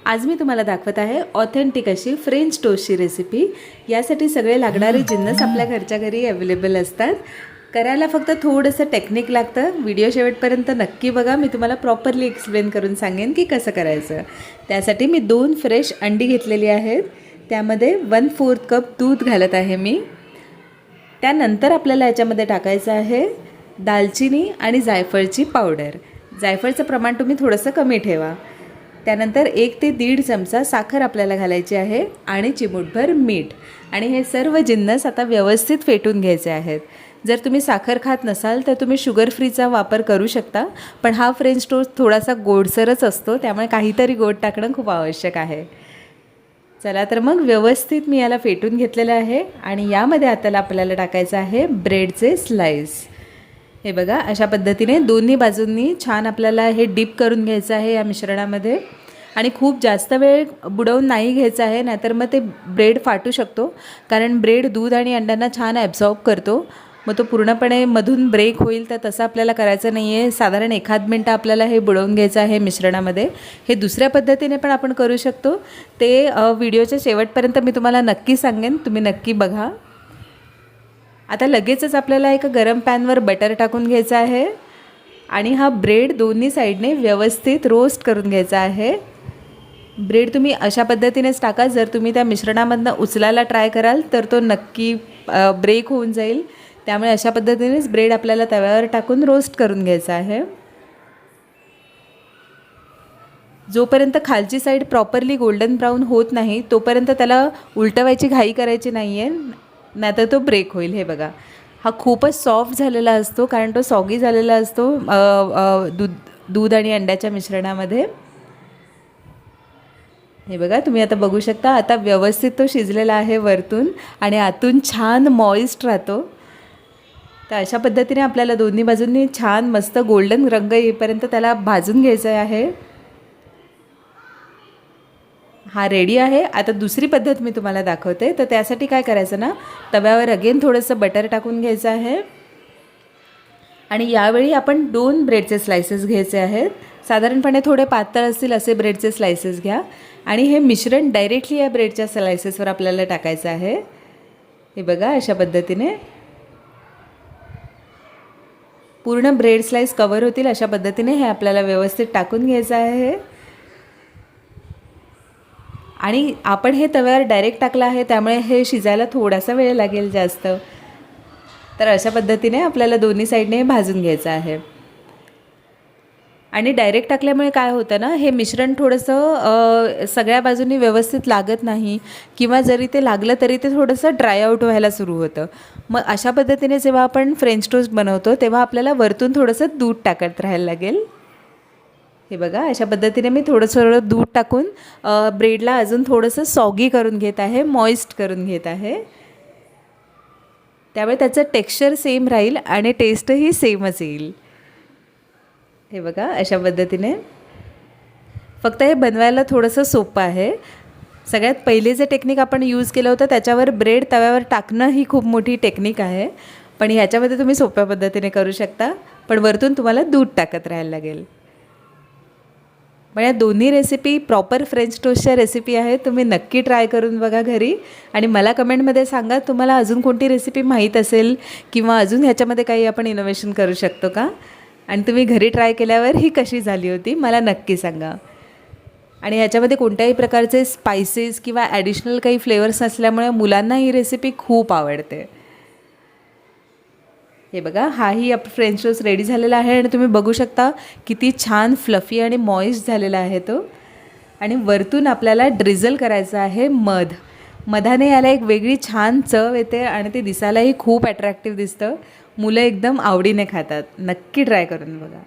आज मी तुम्हाला दाखवत आहे ऑथेंटिक अशी फ्रेंच टोस्टची रेसिपी। यासाठी सगळे लागणारे जिन्नस आपल्या घरच्या घरी अवेलेबल असतात। करायला फक्त थोडंसं टेक्निक लागतं। व्हिडिओ शेवटपर्यंत नक्की बघा, मी तुम्हाला प्रॉपरली एक्सप्लेन करून सांगेन की कसं करायचं। त्यासाठी मी 2 फ्रेश अंडी घेतलेली आहेत, त्यामध्ये 1/4 कप दूध घालत आहे मी। त्यानंतर आपल्याला याच्यामध्ये टाकायचं आहे दालचिनी आणि जायफळची पावडर। जायफळचं प्रमाण तुम्ही थोडंसं कमी ठेवा। त्यानंतर 1 ते 1.5 चमचा साखर आपल्याला घालायची आहे आणि चिमूटभर मीठ, आणि हे सर्व जिन्नस आता व्यवस्थित फेटून घ्यायचे आहेत। जर तुम्ही साखर खात नसाल तर तुम्ही शुगर फ्रीचा वापर करू शकता, पण हा फ्रेंच टोस्ट थोडासा गोडसरच असतो, त्यामुळे काहीतरी गोड टाकणं खूप आवश्यक आहे। चला तर मग व्यवस्थित मी याला फेटून घेतलेलं आहे आणि यामध्ये आता आपल्याला टाकायचं आहे ब्रेडचे स्लाइस। हे बघा, अशा पद्धतीने दोन्ही बाजूंनी छान आपल्याला हे डीप करून घ्यायचं आहे या मिश्रणामध्ये, आणि खूप जास्त वेळ बुडवून नाही घ्यायचं आहे, नाहीतर मग ते ब्रेड फाटू शकतो, कारण ब्रेड दूध आणि अंड्यांना छान ॲब्झॉर्ब करतो। मग तो पूर्णपणे मधून ब्रेक होईल, तर तसं आपल्याला करायचं नाही आहे। साधारण 1 मिनिट आपल्याला हे बुडवून घ्यायचं आहे मिश्रणामध्ये। हे दुसऱ्या पद्धतीने पण आपण करू शकतो, ते व्हिडिओच्या शेवटपर्यंत मी तुम्हाला नक्की सांगेन, तुम्ही नक्की बघा। आता लगेचच आपल्याला एक गरम पॅनवर बटर टाकून घ्यायचं आहे आणि हा ब्रेड दोन्ही साईडने व्यवस्थित रोस्ट करून घ्यायचा आहे। ब्रेड तुम्ही अशा पद्धतीनेच टाका, जर तुम्ही त्या मिश्रणामधनं उचलायला ट्राय कराल तर तो नक्की ब्रेक होऊन जाईल। त्यामुळे अशा पद्धतीनेच ब्रेड आपल्याला तव्यावर टाकून रोस्ट करून घ्यायचा आहे। जोपर्यंत खालची साईड प्रॉपरली गोल्डन ब्राऊन होत नाही तोपर्यंत त्याला उलटवायची घाई करायची नाही आहे, नाहीतर तो ब्रेक होईल। हे बघा, हा खूपच सॉफ्ट झालेला असतो, कारण तो सॉगी झालेला असतो दूध आणि अंड्याच्या मिश्रणामध्ये। हे बघा, तुम्ही आता बघू शकता, आता व्यवस्थित तो शिजलेला आहे वरतून, आणि आतून छान मॉइस्ट राहतो। तर अशा पद्धतीने आपल्याला दोन्ही बाजूंनी छान मस्त गोल्डन रंग येईपर्यंत त्याला भाजून घ्यायचं आहे। हा रेडी आहे। आता दुसरी पद्धत मी तुम्हाला दाखवते। तर त्यासाठी काय करायचं ना, तव्यावर अगेन थोडंसं बटर टाकून घ्यायचं आहे, आणि यावेळी आपण 2 ब्रेडचे स्लाइसेस घ्यायचे आहेत। साधारणपणे थोडे पातळ असतील असे ब्रेडचे स्लाइसेस घ्या, आणि हे मिश्रण डायरेक्टली या ब्रेडच्या स्लाइसेसवर आपल्याला टाकायचं आहे। हे बघा, अशा पद्धतीने पूर्ण ब्रेड स्लाइस कवर होतील अशा पद्धतीने हे आपल्याला व्यवस्थित टाकून घ्यायचं आहे। आणि आपण हे तव्यावर डायरेक्ट टाकलं आहे, त्यामुळे हे शिजायला थोडासा वेळ लागेल जास्त। तर अशा पद्धतीने आपल्याला दोन्ही साईडने भाजून घ्यायचं आहे। आणि डायरेक्ट टाकल्यामुळे काय होतं ना, हे मिश्रण थोडंसं सगळ्या बाजूंनी व्यवस्थित लागत नाही, किंवा जरी ते लागलं तरी ते थोडंसं ड्राय आऊट व्हायला सुरू होतं। मग अशा पद्धतीने जेव्हा आपण फ्रेंच टोस्ट बनवतो तेव्हा आपल्याला वरतून थोडंसं दूध टाकत राहायला लागेल। हे बघा, अशा पद्धतीने मी थोडं दूध टाकून ब्रेडला अजून थोडंसं सॉगी करून घेत आहे, मॉइस्ट करून घेत आहे। त्यामुळे त्याचं टेक्स्चर सेम राहील आणि टेस्टही सेमच येईल। हे बघा, अशा पद्धतीने फक्त हे बनवायला थोडंसं सोपं आहे। सगळ्यात पहिले जे टेक्निक आपण यूज केलं होतं त्याच्यावर ब्रेड तव्यावर टाकणं ही खूप मोठी टेक्निक आहे, पण ह्याच्यामध्ये तुम्ही सोप्या पद्धतीने करू शकता, पण वरतून तुम्हाला दूध टाकत राहायला लागेल। पण या दोन्ही रेसिपी प्रॉपर फ्रेंच टोस्टच्या रेसिपी आहेत, तुम्ही नक्की ट्राय करून बघा घरी, आणि मला कमेंटमध्ये सांगा तुम्हाला अजून कोणती रेसिपी माहीत असेल, किंवा अजून ह्याच्यामध्ये काही आपण इनोव्हेशन करू शकतो का, आणि तुम्ही घरी ट्राय केल्यावर ही कशी झाली होती मला नक्की सांगा। आणि ह्याच्यामध्ये कोणत्याही प्रकारचे स्पायसेस किंवा ॲडिशनल काही फ्लेवर्स नसल्यामुळे मुलांना ही रेसिपी खूप आवडते। हे बघा, हाही फ्रेंच टोस्ट रेडी झालेला आहे, आणि तुम्ही बघू शकता किती छान फ्लफी आणि मॉइस्ट झालेला आहे तो। आणि वरतून आपल्याला ड्रिझल करायचं आहे मधाने याला एक वेगळी छान चव येते, आणि ते दिसायलाही खूप अट्रॅक्टिव्ह दिसतं। मुलं एकदम आवडीने खातात। नक्की ट्राय करून बघा।